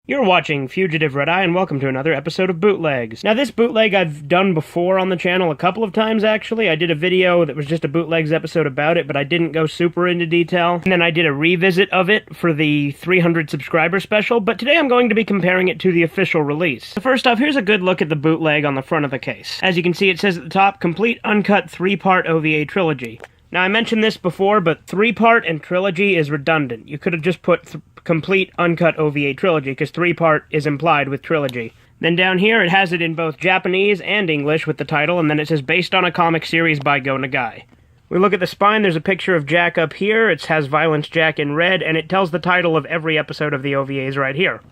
You're watching Fugitive Red Eye, and welcome to another episode of Bootlegs. Now, this bootleg I've done before on the channel a couple of times, actually. I did a video that was just a Bootlegs episode about it, but I didn't go super into detail. And then I did a revisit of it for the 300 subscriber special, but today I'm going to be comparing it to the official release. So first off, here's a good look at the bootleg on the front of the case. As you can see, it says at the top, Complete Uncut 3-Part OVA Trilogy. Now, I mentioned this before, but 3-part and trilogy is redundant. You could have just put Complete Uncut OVA Trilogy, because 3-part is implied with trilogy. Then down here, it has it in both Japanese and English with the title, and then it says, based on a comic series by Go Nagai. We look at the spine, there's a picture of Jack up here, it has Violence Jack in red, and it tells the title of every episode of the OVAs right here.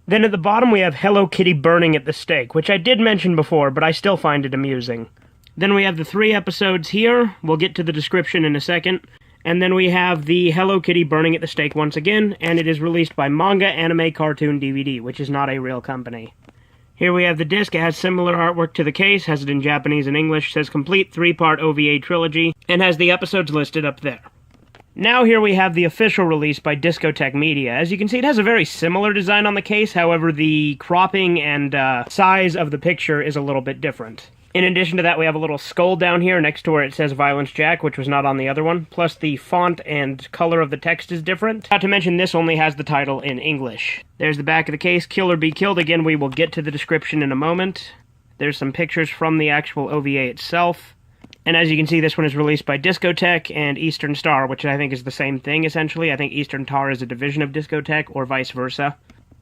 Then at the bottom, we have Hello Kitty burning at the stake, which I did mention before, but I still find it amusing. Then we have the 3 episodes here, we'll get to the description in a second, and then we have the Hello Kitty burning at the stake once again, and it is released by Manga Anime Cartoon DVD, which is not a real company. Here we have the disc, it has similar artwork to the case, has it in Japanese and English, says Complete 3-Part OVA Trilogy, and has the episodes listed up there. Now here we have the official release by Discotek Media. As you can see, it has a very similar design on the case, however the cropping and size of the picture is a little bit different. In addition to that, we have a little skull down here next to where it says Violence Jack, which was not on the other one. Plus, the font and color of the text is different. Not to mention, this only has the title in English. There's the back of the case, Kill or Be Killed. Again, we will get to the description in a moment. There's some pictures from the actual OVA itself. And as you can see, this one is released by Discotek and Eastern Star, which I think is the same thing, essentially. I think Eastern Star is a division of Discotek, or vice versa.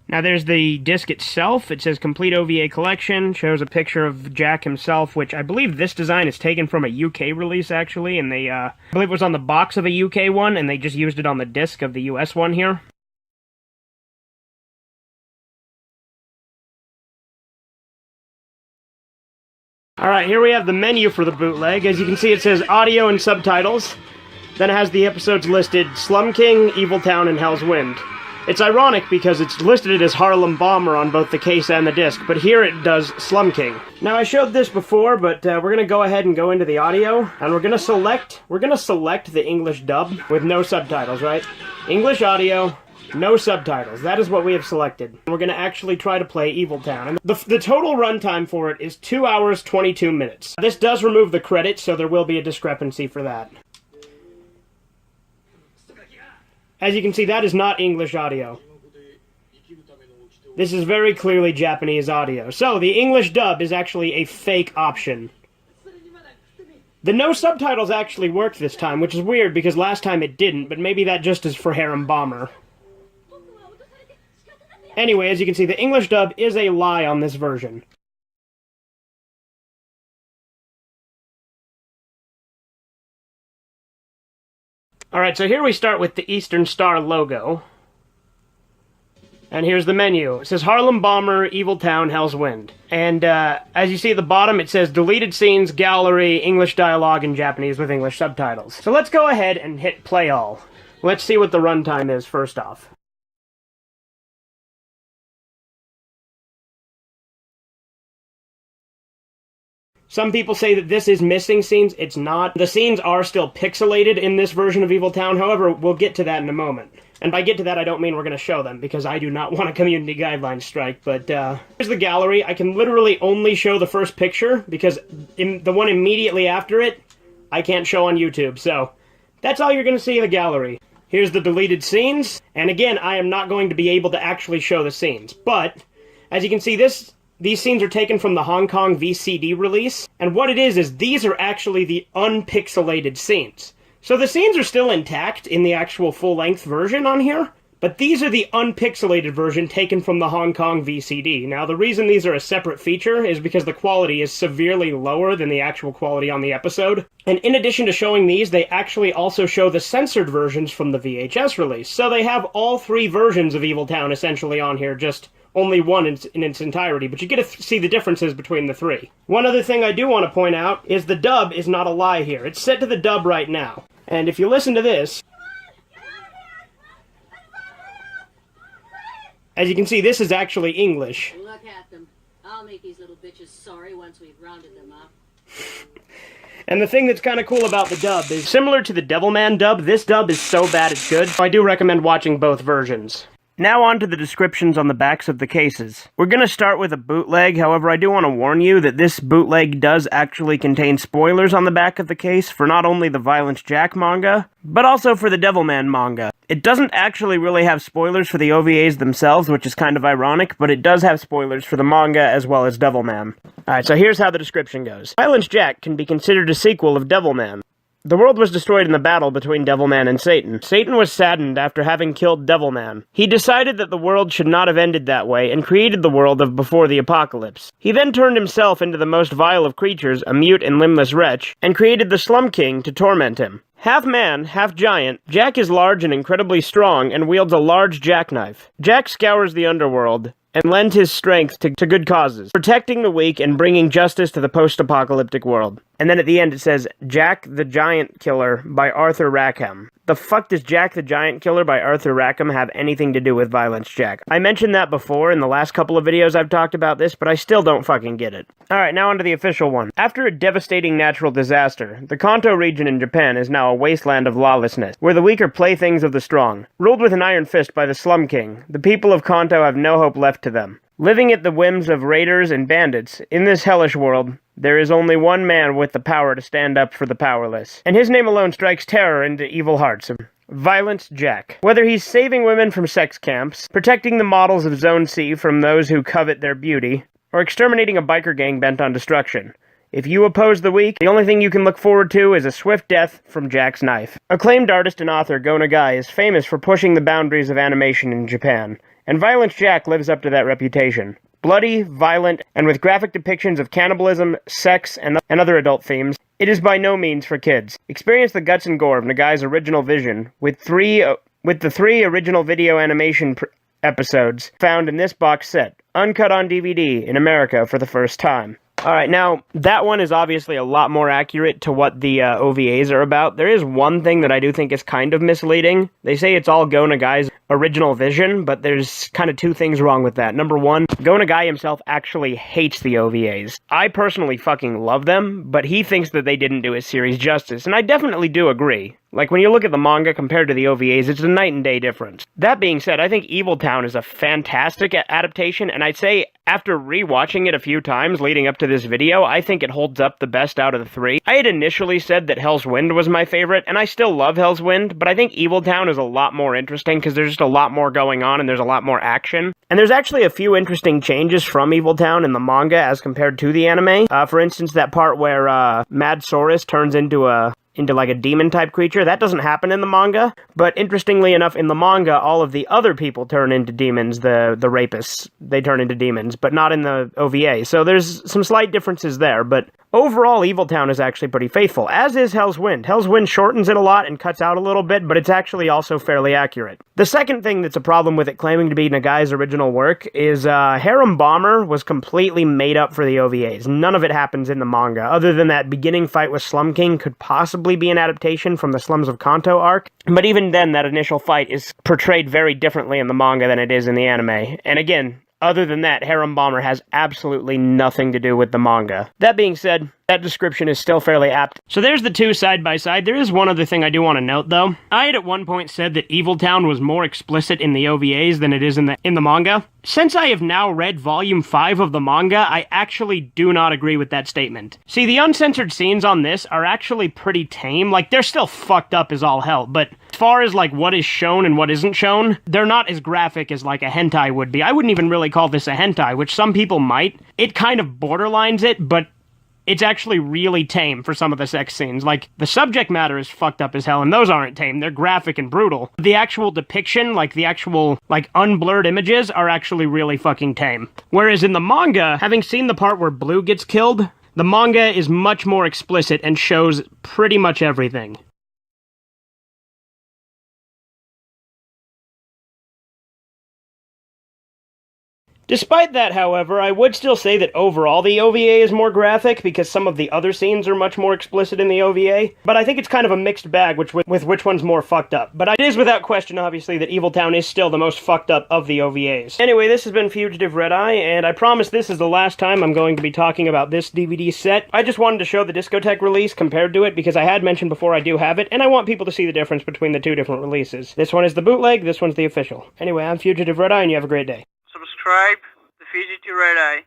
Now there's the disc itself. It says Complete OVA Collection, shows a picture of Jack himself, which I believe this design is taken from a UK release, actually, and they, I believe it was on the box of a UK one, and they just used it on the disc of the US one here. Alright, here we have the menu for the bootleg. As you can see, it says audio and subtitles. Then it has the episodes listed Slum King, Evil Town, and Hell's Wind. It's ironic because it's listed as Harlem Bomber on both the case and the disc, but here it does Slum King. Now, I showed this before, but we're going to go ahead and go into the audio, and we're going to select the English dub with no subtitles, right? English audio, no subtitles. That is what we have selected. We're going to actually try to play Evil Town. And the total runtime for it is 2 hours, 22 minutes. This does remove the credits, so there will be a discrepancy for that. As you can see, that is not English audio. This is very clearly Japanese audio. So, the English dub is actually a fake option. The no subtitles actually worked this time, which is weird because last time it didn't, but maybe that just is for Harem Bomber. Anyway, as you can see, the English dub is a lie on this version. Alright, so here we start with the Eastern Star logo. And here's the menu. It says Harlem Bomber, Evil Town, Hell's Wind. And as you see at the bottom, it says Deleted Scenes, Gallery, English Dialogue, and Japanese with English subtitles. So let's go ahead and hit play all. Let's see what the runtime is first off. Some people say that this is missing scenes. It's not. The scenes are still pixelated in this version of Evil Town. However, we'll get to that in a moment. And by get to that, I don't mean we're going to show them, because I do not want a community guideline strike. But here's the gallery. I can literally only show the first picture, because the one immediately after it, I can't show on YouTube. So that's all you're going to see in the gallery. Here's the deleted scenes. And again, I am not going to be able to actually show the scenes. But as you can see, these scenes are taken from the Hong Kong VCD release, and what it is these are actually the unpixelated scenes. So the scenes are still intact in the actual full-length version on here, but these are the unpixelated version taken from the Hong Kong VCD. Now, the reason these are a separate feature is because the quality is severely lower than the actual quality on the episode. And in addition to showing these, they actually also show the censored versions from the VHS release. So they have all 3 versions of Evil Town essentially on here, just only one in its entirety, but you get to see the differences between the 3. One other thing I do want to point out is the dub is not a lie here. It's set to the dub right now. And if you listen to this, as you can see, this is actually English. Look at them. I'll make these little bitches sorry once we've rounded them up. And the thing that's kind of cool about the dub is, similar to the Devilman dub, this dub is so bad it's good. I do recommend watching both versions. Now on to the descriptions on the backs of the cases. We're gonna start with a bootleg, however I do want to warn you that this bootleg does actually contain spoilers on the back of the case for not only the Violence Jack manga, but also for the Devilman manga. It doesn't actually really have spoilers for the OVAs themselves, which is kind of ironic, but it does have spoilers for the manga as well as Devilman. Alright, so here's how the description goes. Violence Jack can be considered a sequel of Devilman. The world was destroyed in the battle between Devilman and Satan. Satan was saddened after having killed Devilman. He decided that the world should not have ended that way and created the world of before the apocalypse. He then turned himself into the most vile of creatures, a mute and limbless wretch, and created the Slum King to torment him. Half man, half giant, Jack is large and incredibly strong and wields a large jackknife. Jack scours the underworld and lends his strength to good causes, protecting the weak and bringing justice to the post-apocalyptic world. And then at the end it says, Jack the Giant Killer by Arthur Rackham. The fuck does Jack the Giant Killer by Arthur Rackham have anything to do with Violence Jack? I mentioned that before in the last couple of videos I've talked about this, but I still don't fucking get it. Alright, now onto the official one. After a devastating natural disaster, the Kanto region in Japan is now a wasteland of lawlessness, where the weak are playthings of the strong. Ruled with an iron fist by the Slum King, the people of Kanto have no hope left to them. Living at the whims of raiders and bandits, in this hellish world, there is only one man with the power to stand up for the powerless, and his name alone strikes terror into evil hearts. Violence Jack. Whether he's saving women from sex camps, protecting the models of Zone C from those who covet their beauty, or exterminating a biker gang bent on destruction, if you oppose the weak, the only thing you can look forward to is a swift death from Jack's knife. Acclaimed artist and author Go Nagai is famous for pushing the boundaries of animation in Japan, and Violence Jack lives up to that reputation. Bloody, violent, and with graphic depictions of cannibalism, sex, and other adult themes, it is by no means for kids. Experience the guts and gore of Nagai's original vision with the three original video animation episodes found in this box set, uncut on DVD in America for the first time. Alright, now, that one is obviously a lot more accurate to what the OVAs are about. There is one thing that I do think is kind of misleading. They say it's all Go Nagai's original vision, but there's kind of two things wrong with that. Number one, Go Nagai himself actually hates the OVAs. I personally fucking love them, but he thinks that they didn't do his series justice, and I definitely do agree. Like, when you look at the manga compared to the OVAs, it's a night and day difference. That being said, I think Evil Town is a fantastic adaptation, and I'd say after rewatching it a few times leading up to this video, I think it holds up the best out of the three. I had initially said that Hell's Wind was my favorite, and I still love Hell's Wind, but I think Evil Town is a lot more interesting because there's just a lot more going on and there's a lot more action. And there's actually a few interesting changes from Evil Town in the manga as compared to the anime. For instance, that part where Mad Saurus turns into like a demon-type creature. That doesn't happen in the manga, but interestingly enough, in the manga, all of the other people turn into demons, the rapists, they turn into demons, but not in the OVA, so there's some slight differences there, but overall, Evil Town is actually pretty faithful, as is Hell's Wind. Hell's Wind shortens it a lot and cuts out a little bit, but it's actually also fairly accurate. The second thing that's a problem with it claiming to be Nagai's original work is Harem Bomber was completely made up for the OVAs. None of it happens in the manga, other than that beginning fight with Slum King could possibly be an adaptation from the Slums of Kanto arc, but even then, that initial fight is portrayed very differently in the manga than it is in the anime. And again, other than that, Harem Bomber has absolutely nothing to do with the manga. That being said, that description is still fairly apt. So there's the two side by side. There is one other thing I do want to note, though. I had at one point said that Evil Town was more explicit in the OVAs than it is in the manga. Since I have now read Volume 5 of the manga, I actually do not agree with that statement. See, the uncensored scenes on this are actually pretty tame. Like, they're still fucked up as all hell, but as far as, like, what is shown and what isn't shown, they're not as graphic as, like, a hentai would be. I wouldn't even really call this a hentai, which some people might. It kind of borderlines it, but it's actually really tame for some of the sex scenes. Like, the subject matter is fucked up as hell, and those aren't tame. They're graphic and brutal. The actual depiction, like, the actual, like, unblurred images are actually really fucking tame. Whereas in the manga, having seen the part where Blue gets killed, the manga is much more explicit and shows pretty much everything. Despite that, however, I would still say that overall the OVA is more graphic, because some of the other scenes are much more explicit in the OVA, but I think it's kind of a mixed bag with which one's more fucked up. But it is without question, obviously, that Evil Town is still the most fucked up of the OVAs. Anyway, this has been Fugitive Red Eye, and I promise this is the last time I'm going to be talking about this DVD set. I just wanted to show the Discotheque release compared to it, because I had mentioned before I do have it, and I want people to see the difference between the two different releases. This one is the bootleg, this one's the official. Anyway, I'm Fugitive Red Eye, and you have a great day. Subscribe to Fugitive Red Eye.